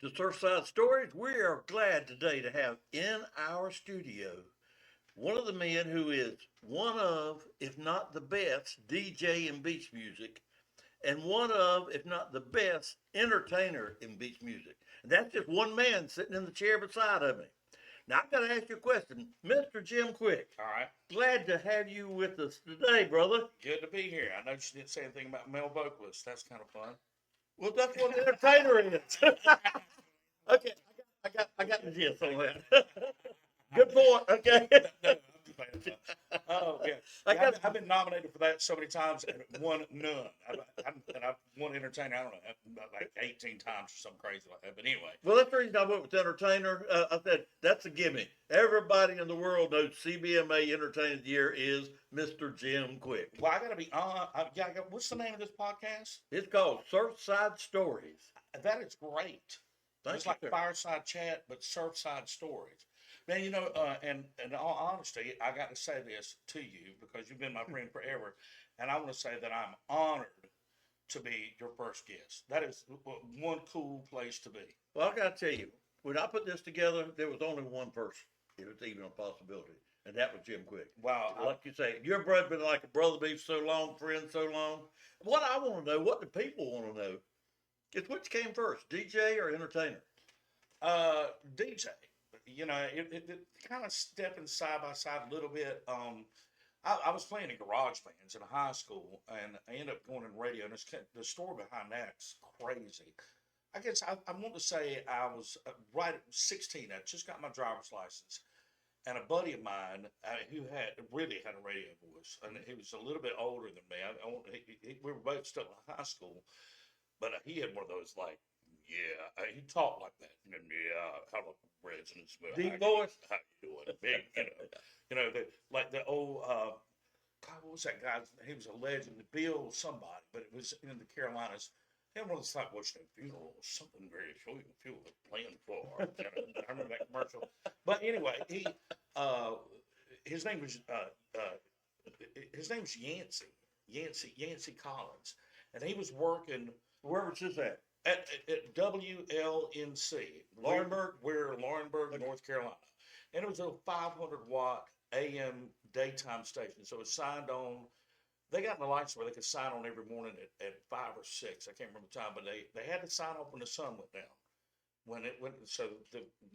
to Surfside Stories. We are glad today to have in our studio one of the men who is one of, if not the best, DJ in beach music, and one of, if not the best, entertainer in beach music. And that's just one man sitting in the chair beside of me. Now, I've got to ask you a question. Mr. Jim Quick, All right. glad to have you with us today, brother. Good to be here. I know you didn't say anything about male vocalists. That's kind of fun. Well, that's what an entertainer is. Okay, I got the gist on that. Good point. Okay. No, I'm just playing. Oh, yeah. I Yeah, got. I've been nominated for that so many times and won none. I've won entertainer, I don't know, like 18 times or something crazy like that. But anyway. Well, that's the reason I went with entertainer. I said that's a gimme. Everybody in the world knows CBMA Entertainer of the Year is Mr. Jim Quick. Well, I got to be on. What's the name of this podcast? It's called Surfside Stories. That is great. Thank It's you, like sir. fireside chat, but surfside stories. Man, and in all honesty, I got to say this to you because you've been my friend forever, and I want to say that I'm honored to be your first guest. That is one cool place to be. Well, I got to tell you, when I put this together, there was only one person. It was even a possibility, and that was Jim Quick. Wow. Like you say, your brother been like a brother to me so long, friend so long. What I want to know, what the people want to know, is which came first, DJ or entertainer? DJ. It kind of stepping side by side a little bit. I was playing in garage bands in high school, and I ended up going in radio. And the story behind that's crazy. I guess I want to say I was right at 16. I just got my driver's license, and a buddy of mine who really had a radio voice, and he was a little bit older than me. We were both still in high school, but he had one of those like. Yeah, he talked like that. Yeah, how residents, Deep voice. How you doing? Big, like the old. God, what was that guy? He was a legend. Bill somebody, but it was in the Carolinas. He had one of those like watching a funeral, something very feel the plan for. I remember that commercial. But anyway, his name was Yancey Collins, and he was working. Where was this at? At WLNC, Laurinburg? We're Laurinburg, Okay. North Carolina. And it was a 500-watt AM daytime station. So it was signed on. They got in the lights where they could sign on every morning at 5 or 6. I can't remember the time, but they had to sign off when the sun went down. When it went,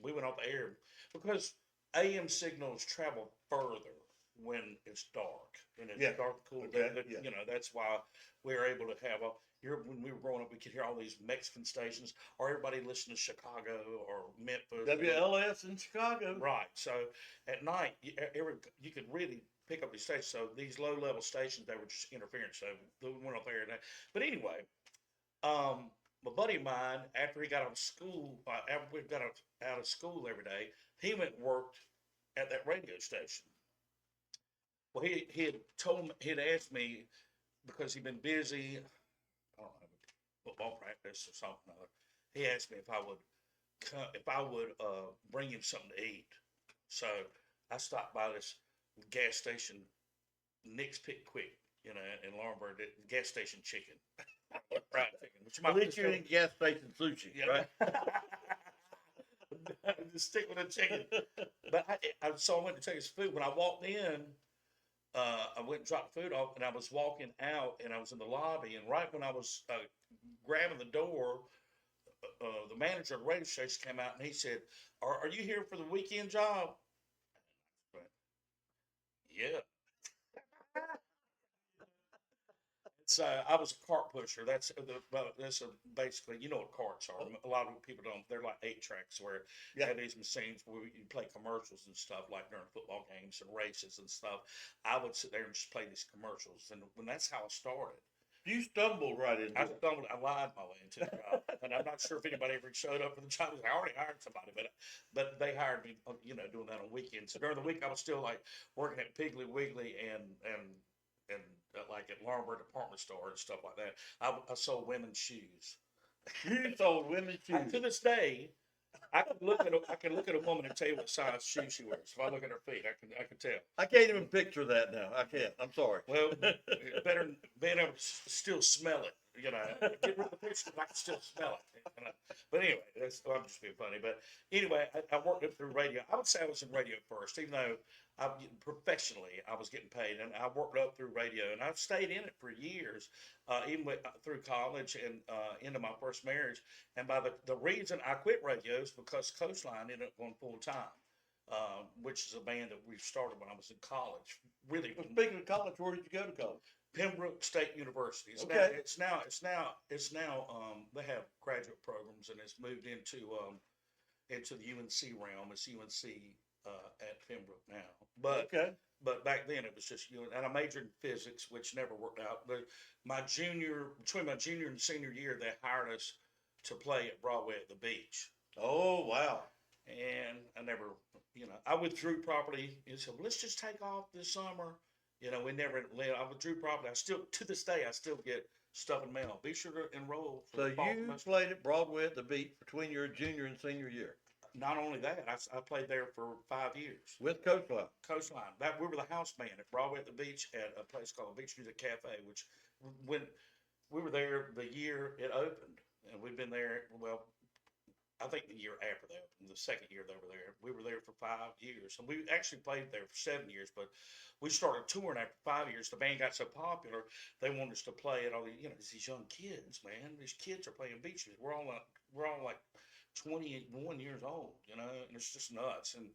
we went off the air because AM signals travel further when it's dark. And it's dark, cool. Okay. That's why we were able to have when we were growing up, we could hear all these Mexican stations, or everybody listened to Chicago or Memphis. WLS in Chicago. Right. So at night, you could really pick up these stations. So these low-level stations, they were just interference. So we went up there. But anyway, my buddy of mine, after he got out of school, after we got out of school every day, he went and worked at that radio station. Well, he had asked me because he'd been busy. I don't know, football practice or something. He asked me if I would bring him something to eat. So I stopped by this gas station, Nick's Pick Quick, in Laurinburg, gas station chicken, fried chicken. Which At least you didn't gas station sushi, right? Just stick with the chicken. But so I went to take his food. When I walked in. I went and dropped food off, and I was walking out, and I was in the lobby, and right when I was grabbing the door, the manager of the radio station came out, and he said, "Are you here for the weekend job?" I went, yeah. So I was a cart pusher. That's basically, you know what carts are. A lot of people don't. They're like 8 tracks where you have these machines where you play commercials and stuff like during football games and races and stuff. I would sit there and just play these commercials, and when that's how I started. You stumbled right into it. I lied my way into the job, and I'm not sure if anybody ever showed up for the job. I already hired somebody, but they hired me, doing that on weekends. So during the week, I was still like working at Piggly Wiggly and like at Laurinburg department store and stuff like that. I sold women's shoes. You sold women's shoes. To this day, I can look at a woman and tell you what size shoe she wears. If I look at her feet, I can tell. I can't even picture that now. I can't. I'm sorry. Well, better than being able to still smell it. You know, get rid of the picture, but I can still smell it. You know? But anyway, I'm just being funny. But anyway, I worked up through radio. I would say I was in radio first, even though professionally I was getting paid, and I worked up through radio, and I've stayed in it for years, even through college and into my first marriage. And by the reason I quit radio is because Coastline ended up going full time. Which is a band that we started when I was in college. Really, Well, speaking of college, where did you go to college? Pembroke State University. Okay. They have graduate programs, and it's moved into the UNC realm. It's UNC at Pembroke now, but Okay. but back then it was just UNC, and I majored in physics, which never worked out. But between my junior and senior year, they hired us to play at Broadway at the beach. Oh, wow. And I never, I withdrew property and said, well, let's just take off this summer. We never, I withdrew property. To this day, I still get stuff in mail. Be sure to enroll. So you played at Broadway at the beach between your junior and senior year? Not only that, I played there for 5 years. With Coastline? Coastline. We were the house band at Broadway at the beach at a place called Beach Music Cafe, which when we were there the year it opened, and we've been there, well, I think the year after that, the second year they were there, we were there for 5 years. And we actually played there for 7 years, but we started touring after 5 years. The band got so popular, they wanted us to play at all these young kids, man. These kids are playing beach music. We're all like 21 years old, and it's just nuts. And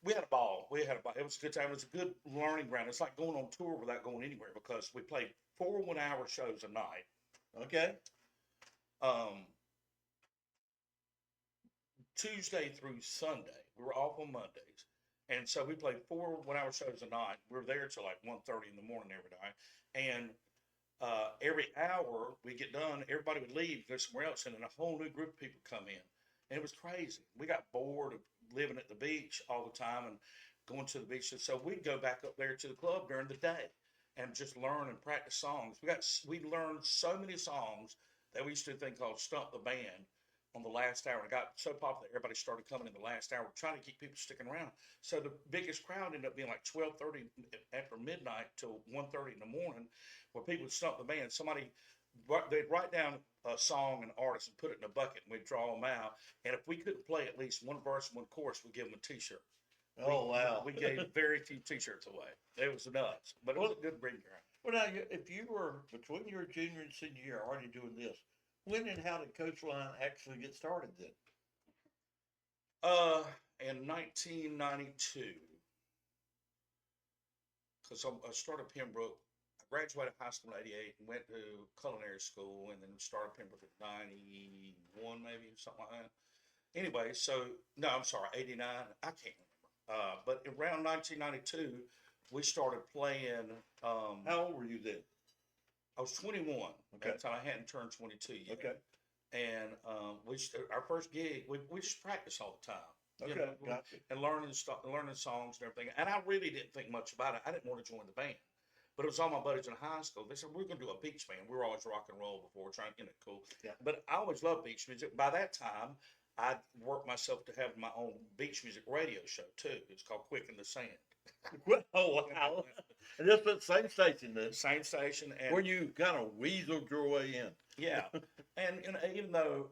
we had a ball. It was a good time. It was a good learning ground. It's like going on tour without going anywhere because we played 4 1-hour shows a night. Okay. Tuesday through Sunday. We were off on Mondays. And so we played 4 1-hour shows a night. We were there till like 1:30 in the morning every night. And every hour we get done, everybody would leave, go somewhere else, and then a whole new group of people come in. And it was crazy. We got bored of living at the beach all the time and going to the beach. And so we'd go back up there to the club during the day and just learn and practice songs. We learned so many songs that we used to do a thing called Stump the Band on the last hour. It got so popular, everybody started coming in the last hour, trying to keep people sticking around. So the biggest crowd ended up being like 12:30 after midnight till 1:30 in the morning, where people would stump the band. They'd write down a song and artist and put it in a bucket, and we'd draw them out. And if we couldn't play at least one verse, one chorus, we'd give them a T-shirt. Oh, wow. We gave very few T-shirts away. It was nuts, but it was a good breeding ground. Well, now, if you were between your junior and senior year already doing this, when and how did Coastline actually get started then? In 1992, because I started Pembroke. I graduated high school in '88 and went to culinary school, and then started Pembroke at '91, maybe something like that. Anyway, no, I'm sorry, '89. I can't remember. But around 1992, we started playing. How old were you then? I was 21 Okay. at the time. I hadn't turned 22 yet. Okay. And our first gig, we just practiced all the time. Okay. Gotcha. And learning songs and everything. And I really didn't think much about it. I didn't want to join the band. But it was all my buddies in high school. They said, we're going to do a beach band. We were always rock and roll before, trying to get it cool. Yeah. But I always loved beach music. By that time, I worked myself to have my own beach music radio show, too. It's called Quick in the Sand. Oh, wow. And just at the same station then, Same station. And where you kind of weaseled your way in. yeah. And even though,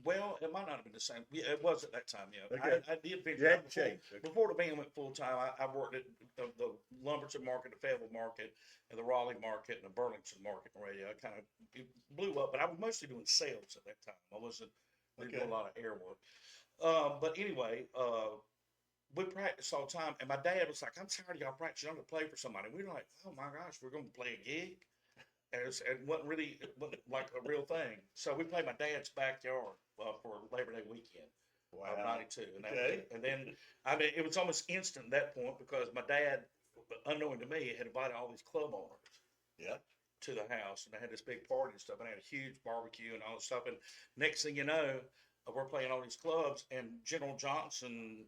well, it might not have been the same. Yeah, it was at that time, yeah. Okay. I did venture You had out to change. Okay. before the band went full time. I worked at the Lumberton market, the Fayetteville market, and the Raleigh market, and the Burlington market in radio. I kind of blew up, but I was mostly doing sales at that time. I wasn't doing a lot of air work. But anyway, we practiced all the time, and my dad was like, I'm tired of y'all practicing. I'm going to play for somebody. We were like, oh my gosh, we're going to play a gig? And it wasn't like a real thing. So we played my dad's backyard for Labor Day weekend of '92. And then, I mean, it was almost instant at that point because my dad, unknowing to me, had invited all these club owners to the house. And they had this big party and stuff. And they had a huge barbecue and all this stuff. And next thing you know, we're playing all these clubs. And General Johnson,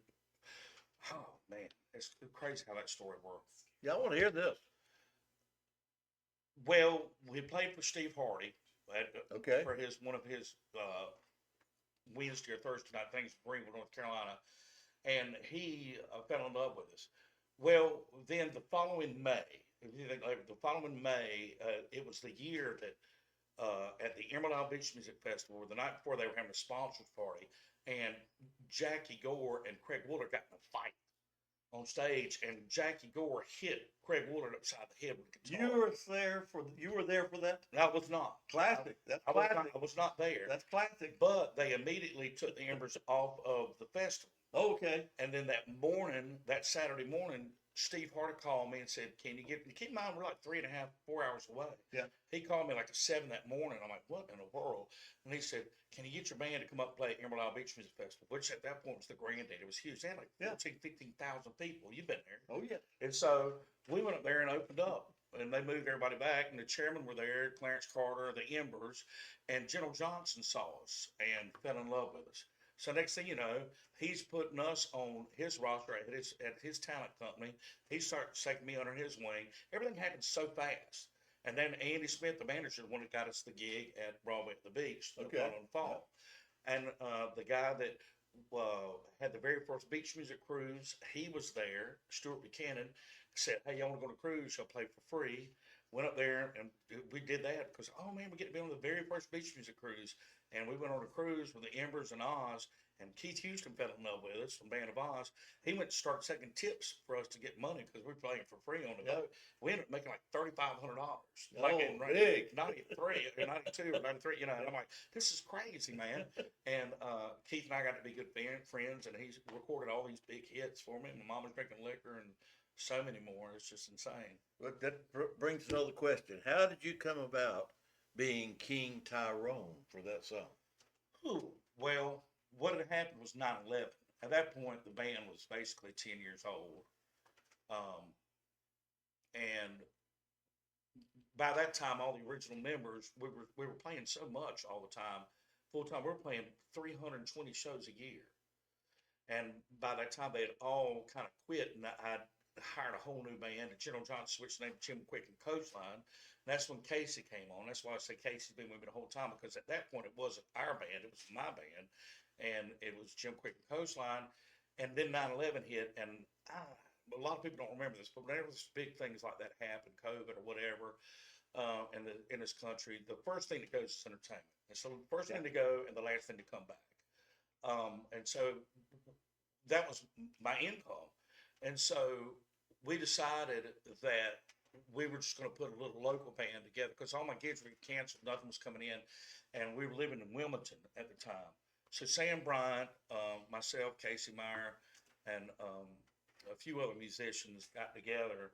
oh, man, it's crazy how that story works. Yeah, I want to hear this. Well, we played for Steve Hardy Okay. for one of his Wednesday or Thursday night things in Greenville, North Carolina, and he fell in love with us. Well, then the following May, if you think like the following May, it was the year that at the Emerald Isle Beach Music Festival, the night before they were having a sponsors party, and Jackie Gore and Craig Woolard got in a fight on stage, and Jackie Gore hit Craig Woolard upside the head with a guitar. You were there for that? I was not. Classic. That's I classic. was not there. That's classic. But they immediately took the embers off of the festival. Okay. And then that Saturday morning, Steve Harder called me and said, "Can you keep in mind we're like 3.5, 4 hours away." Yeah. He called me like at 7 that morning. I'm like, "What in the world?" And he said, "Can you get your band to come up and play at Emerald Isle Beach Music Festival?" Which at that point was the granddad. It was huge. They had like 14, 15,000 people. You've been there. Oh yeah. And so we went up there and opened up. And they moved everybody back, and the chairman were there, Clarence Carter, the Embers, and General Johnson saw us and fell in love with us. So next thing you know, he's putting us on his roster at his talent company. He starts taking me under his wing. Everything happened so fast. And then Andy Smith, the manager, the one that got us the gig at Broadway at the Beach the following fall. Yeah. And the guy that had the very first beach music cruise, he was there, Stuart Buchanan, said, "Hey, y'all want to go on a cruise? Y'all play for free." Went up there and we did that because, oh man, we get to be on the very first beach music cruise. And we went on a cruise with the Embers and Oz, and Keith Houston fell in love with us from Band of Oz. He went to start taking tips for us to get money because we were playing for free on the boat. We ended up making like $3,500. Like in big. 93 or 92 or 93, you know, and I'm like, this is crazy, man. And Keith and I got to be good friends, and he's recorded all these big hits for me. My Mama's Drinking Liquor and so many more. It's just insane. But that brings another question. How did you come about being King Tyrone for that song? Well, what had happened was 9/11. At that point, the band was basically 10 years old. And by that time, all the original members, we were playing so much all the time, full time. We were playing 320 shows a year. And by that time, they had all kind of quit, and I'd hired a whole new band. And General Johnson switched the name to Jim Quick and Coastline. And that's when Casey came on. That's why I say Casey's been with me the whole time, because at that point it wasn't our band, it was my band, and it was Jim Quick and Coastline. And then 9/11 hit, and a lot of people don't remember this, but whenever big things like that happen, COVID or whatever, in this country, the first thing that goes is entertainment. And so the first thing to go and the last thing to come back. And so that was my income. And so we decided that we were just going to put a little local band together because all my gigs were canceled, nothing was coming in, and we were living in Wilmington at the time. So Sam Bryant, myself, Casey Meyer, and a few other musicians got together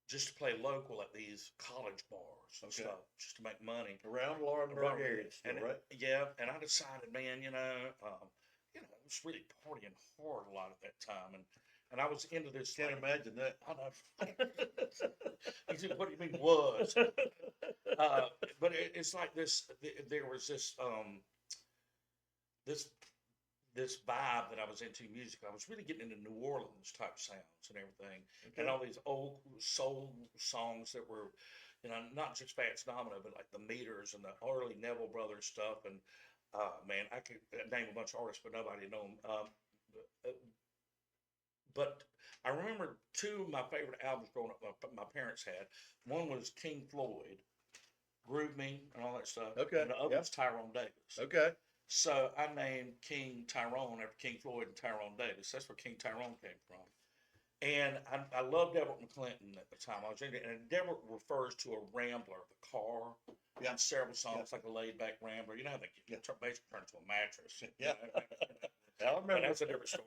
just to play local at these college bars and stuff, just to make money around Lawrenceburg area, right? Yeah, and I decided, man, I was really partying hard a lot at that time, and I was into this. Can't imagine that. I know. He said, "What do you mean was?" But it's like this. There was this vibe that I was into music. I was really getting into New Orleans type sounds and everything, and all these old soul songs that were, not just Fats Domino, but like the Meters and the early Neville Brothers stuff. And man, I could name a bunch of artists, but nobody know them. But I remember two of my favorite albums growing up my parents had. One was King Floyd, Groove Me, and all that stuff. Okay. And the other was Tyrone Davis. Okay. So I named King Tyrone after King Floyd and Tyrone Davis. That's where King Tyrone came from. And I loved Everett McClinton at the time. I was into it. And Everett refers to a Rambler, the car. Yeah. Several songs like a laid back Rambler. You know how they basically turn into a mattress. Yeah. I remember. But that's a different story.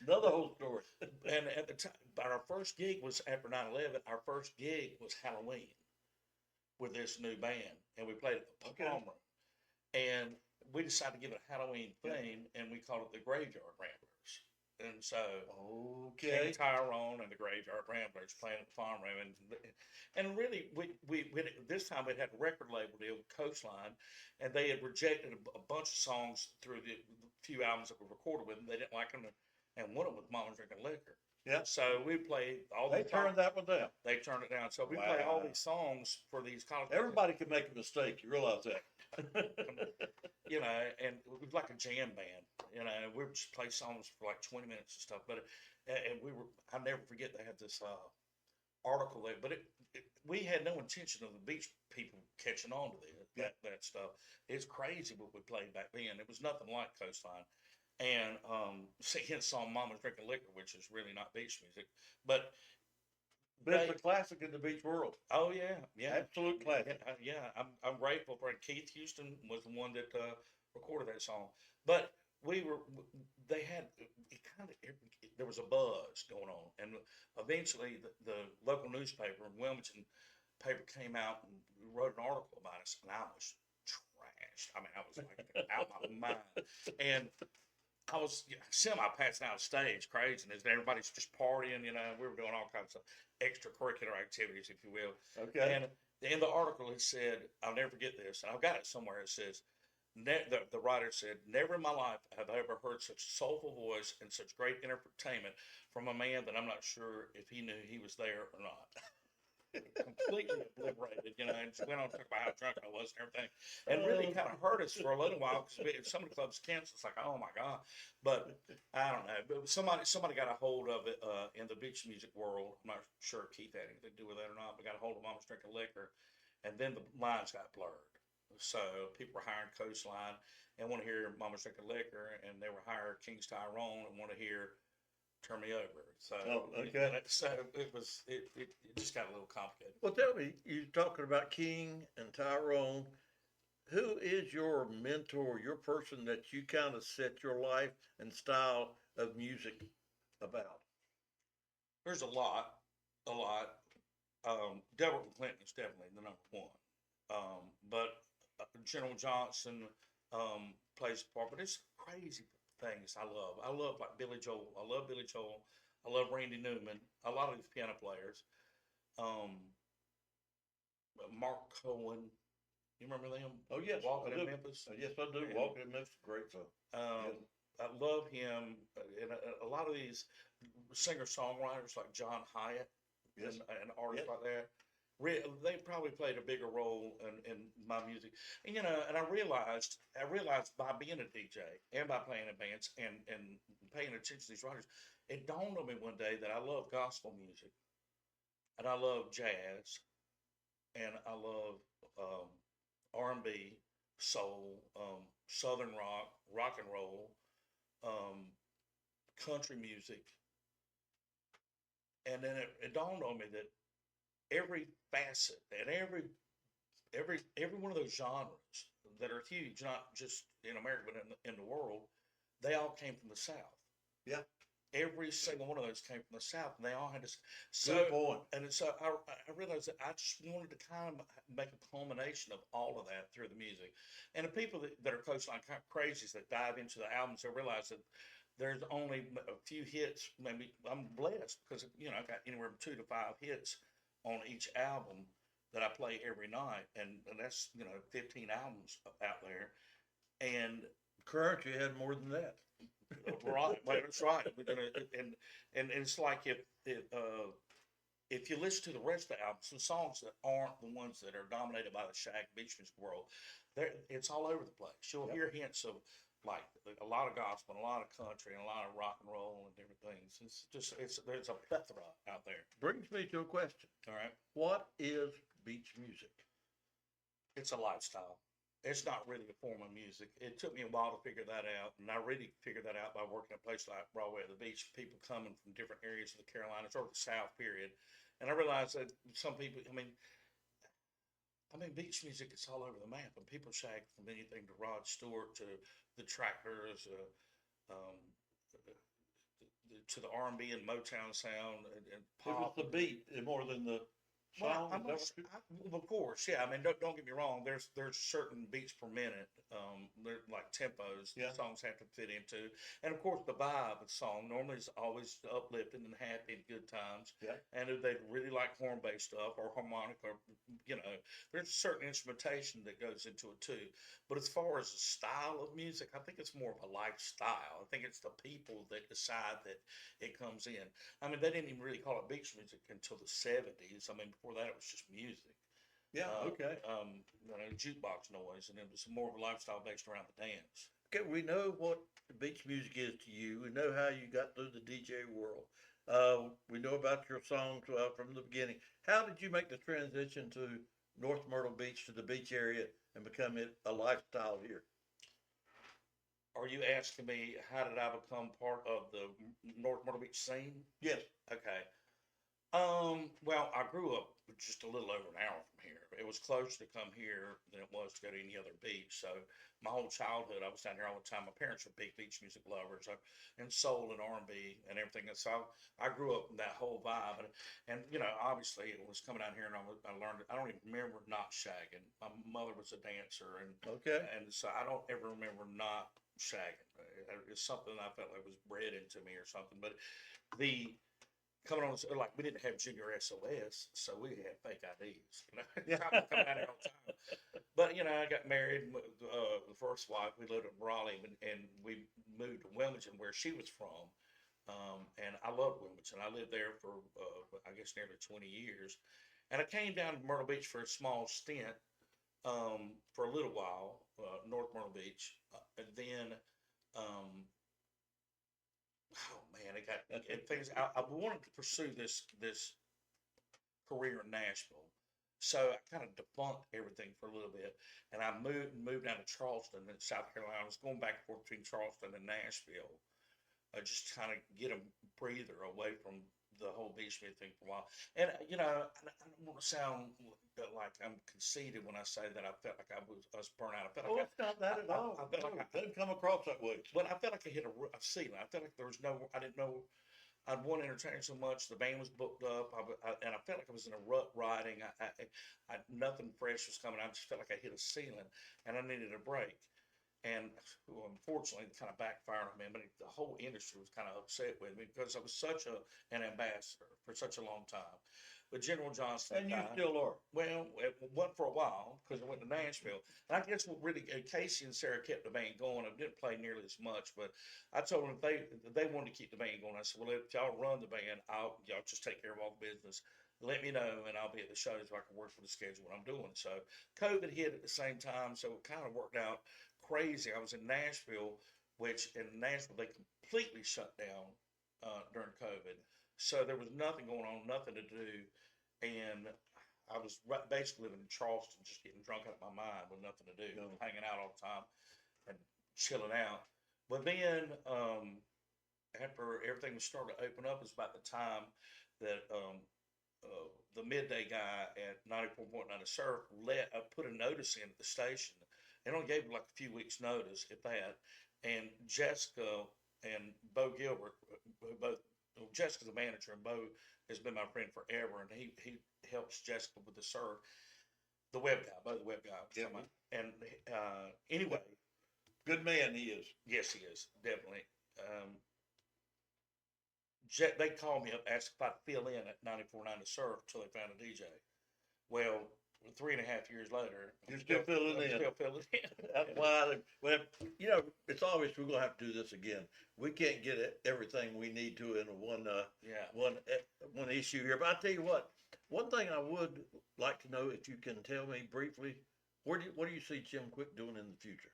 Another whole story. And at the time, but our first gig was after 9/11. Our first gig was Halloween with this new band, and we played at the Palm Room. And we decided to give it a Halloween theme, and we called it the Graveyard Ramblers. And so, King Tyrone and the Graveyard Ramblers playing at the Farm Room, and really, we this time we had a record label deal with Coastline, and they had rejected a bunch of songs through the few albums that we recorded with them. They didn't like them, and one of them was Mama's Drinking Liquor. Yeah. So we played all. They turned that one down. They turned it down. So we play all these songs for these college. Everybody can make a mistake. You realize that. And it was like a jam band. We would just play songs for like 20 minutes and stuff. But and I'll never forget, they had this article there, but we had no intention of the beach people catching on to that stuff. It's crazy what we played back then. It was nothing like Coastline. And singing song Mama's Drinking Liquor, which is really not beach music. But It's a classic in the beach world. oh yeah, yeah. Absolute classic. Yeah, I'm grateful for it. Keith Houston was the one that recorded that song. But they had it kind of, there was a buzz going on. And eventually the local newspaper, Wilmington paper, came out and wrote an article about us. And I was trashed. I mean, I was like out of my mind. And I was semi passing out of stage, craziness, and everybody's just partying. We were doing all kinds of extracurricular activities, if you will. Okay. And in the article, it said, I'll never forget this, and I've got it somewhere. It says, the writer said, "Never in my life have I ever heard such a soulful voice and such great entertainment from a man that I'm not sure if he knew he was there or not." Completely obliterated, and just went on to talk about how drunk I was and everything, and really kind of hurt us for a little while because if some of the clubs canceled, it's like, oh my god. But I don't know. But somebody got a hold of it in the beach music world. I'm not sure if Keith had anything to do with that or not. But got a hold of Mama's Drinking Liquor, and then the lines got blurred. So people were hiring Coastline and want to hear Mama's Drinking Liquor, and they were hiring King Tyrone and want to hear Turn Me Over. So, okay. So it just got a little complicated. Well, tell me, you're talking about King and Tyrone. Who is your mentor, your person that you kind of set your life and style of music about? There's a lot. Delbert McClinton is definitely the number one. But General Johnson plays a part, but it's crazy things I love. I love like Billy Joel. I love Billy Joel. I love Randy Newman. A lot of these piano players. Mark Cohen. You remember them? Oh yes, Walking in Memphis. Yes, I do. Walking in Memphis, great song. Yes. I love him, and a lot of these singer-songwriters like John Hyatt, yes, and artists like that. They probably played a bigger role in my music, and and I realized by being a DJ and by playing in bands and paying attention to these writers, it dawned on me one day that I love gospel music, and I love jazz, and I love R&B, soul, southern rock and roll, country music, and then it dawned on me that every facet and every one of those genres that are huge, not just in America but in the world, they all came from the South. Yeah. Every single one of those came from the South, and they all had this. Good point. And so I realized that I just wanted to kind of make a culmination of all of that through the music. And the people that are Coastline kind of crazies that dive into the albums, they realize that there's only a few hits. Maybe I'm blessed because I got anywhere from 2 to 5 hits on each album that I play every night, and that's 15 albums out there. And current, you had more than that. Right, well, that's right. And it's like if you listen to the rest of the album, some songs that aren't the ones that are dominated by the shag beach music world, it's all over the place. You'll hear hints of like a lot of gospel, and a lot of country, and a lot of rock and roll and different things. There's a plethora out there. Brings me to a question. All right, what is beach music? It's a lifestyle. It's not really a form of music. It took me a while to figure that out, and I really figured that out by working at a place like Broadway at the Beach, people coming from different areas of the Carolinas or the South, period. And I realized that some people, I mean, beach music is all over the map, and people shag from anything to Rod Stewart to the Tractors, to the R&B and Motown sound and pop. It was the beat more than the song. Well, of course, yeah. I mean, don't get me wrong. There's certain beats per minute, they're like tempos. Yeah. Songs have to fit into, and of course, the vibe of the song normally is always uplifting and happy and good times. Yeah. And if they really like horn bass stuff or harmonic, or there's certain instrumentation that goes into it too. But as far as the style of music, I think it's more of a lifestyle. I think it's the people that decide that it comes in. I mean, they didn't even really call it beach music until the 70s. I mean, before that, it was just music. Yeah, okay. Jukebox noise, and it was more of a lifestyle based around the dance. Okay, we know what beach music is to you. We know how you got through the DJ world. We know about your songs from the beginning. How did you make the transition to North Myrtle Beach to the beach area and become it a lifestyle here? Are you asking me how did I become part of the North Myrtle Beach scene? Yes. Okay. Well, I grew up just a little over an hour from here. It was closer to come here than it was to go to any other beach. So my whole childhood, I was down here all the time. My parents were big beach music lovers, and soul and R&B and everything. And so I grew up in that whole vibe. And you know, obviously, it was coming down here, and I learned. I don't even remember not shagging. My mother was a dancer, Okay. and so I don't ever remember not shagging. It's something I felt like was bred into me or something. But the coming on, like we didn't have Junior SOS, so we had fake IDs. You know, coming out here all the time. But you know, I got married. The first wife, we lived in Raleigh, and we moved to Wilmington, where she was from. And I loved Wilmington. I lived there for I guess nearly 20 years, and I came down to Myrtle Beach for a small stint for a little while, North Myrtle Beach, and then. Oh man, it got things. I wanted to pursue this career in Nashville, so I kind of debunked everything for a little bit, and I moved down to Charleston in South Carolina. I was going back and forth between Charleston and Nashville, just kind of get a breather away from the whole beach me thing for a while. And you know, I don't want to sound like I'm conceited when I say that I felt like I was burnt out. I felt Oh, like it's not that at all. I felt like I didn't come across that way. but I felt like I hit a ceiling. I felt like there was no, I didn't know, I'd won entertainment so much. The band was booked up, and I felt like I was in a rut riding. Nothing fresh was coming. I just felt like I hit a ceiling, and I needed a break. And well, unfortunately, it kind of backfired on me. But the whole industry was kind of upset with me because I was such an ambassador for such a long time. But General Johnson And you died. still are. Well, it went for a while because I went to Nashville. And I guess what really Casey and Sarah kept the band going. I didn't play nearly as much, but I told them if they wanted to keep the band going, I said, well, if y'all run the band, y'all just take care of all the business. Let me know, and I'll be at the shows so I can work for the schedule what I'm doing. So COVID hit at the same time, so it kind of worked out crazy. I was in Nashville, which in Nashville they completely shut down during COVID. So there was nothing going on, nothing to do, and I was basically living in Charleston, just getting drunk out of my mind with nothing to do, hanging out all the time and chilling out. But then after everything was starting to open up, it was about the time that the midday guy at 94.9 The Surf put a notice in at the station. They only gave me like a few weeks' notice, if that. And Jessica and Bo Gilbert, both Jessica's the manager, and Bo has been my friend forever, and he helps Jessica with the surf. The web guy, Bo, the web guy. Yep. And anyway, Good man he is. yes, he is definitely. They called me up, asked if I'd fill in at 94.9 The Surf until they found a DJ. Well, 3.5 years later, You're still filling in. Still filling in. That's why, well, you know, it's obvious we're gonna have to do this again. We can't get everything we need to in one issue here. But I tell you what, one thing I would like to know, if you can tell me briefly, what do you see Jim Quick doing in the future?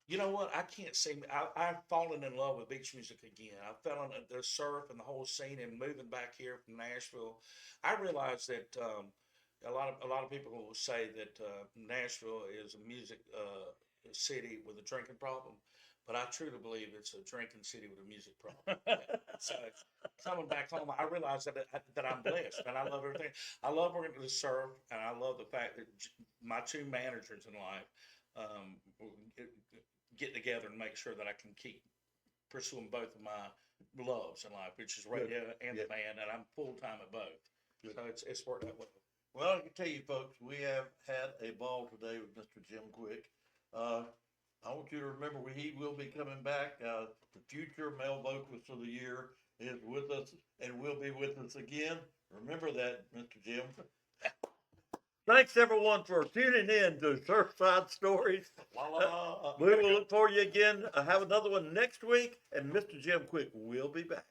You know what? I can't see. I've fallen in love with beach music again. I fell on the surf and the whole scene, and moving back here from Nashville, I realized that a lot of people will say that Nashville is a music city with a drinking problem, but I truly believe it's a drinking city with a music problem. So coming back home, I realized that I'm blessed, and I love everything. I love working to surf, and I love the fact that my two managers in life get together and make sure that I can keep pursuing both of my loves in life, which is radio and the band, and I'm full time at both. Good. So it's worked out well. Well, I can tell you, folks, we have had a ball today with Mr. Jim Quick. I want you to remember he will be coming back. The future male vocalist of the year is with us and will be with us again. Remember that, Mr. Jim. Thanks, everyone, for tuning in to Surfside Stories. We will look for you again. Have another one next week, and Mr. Jim Quick will be back.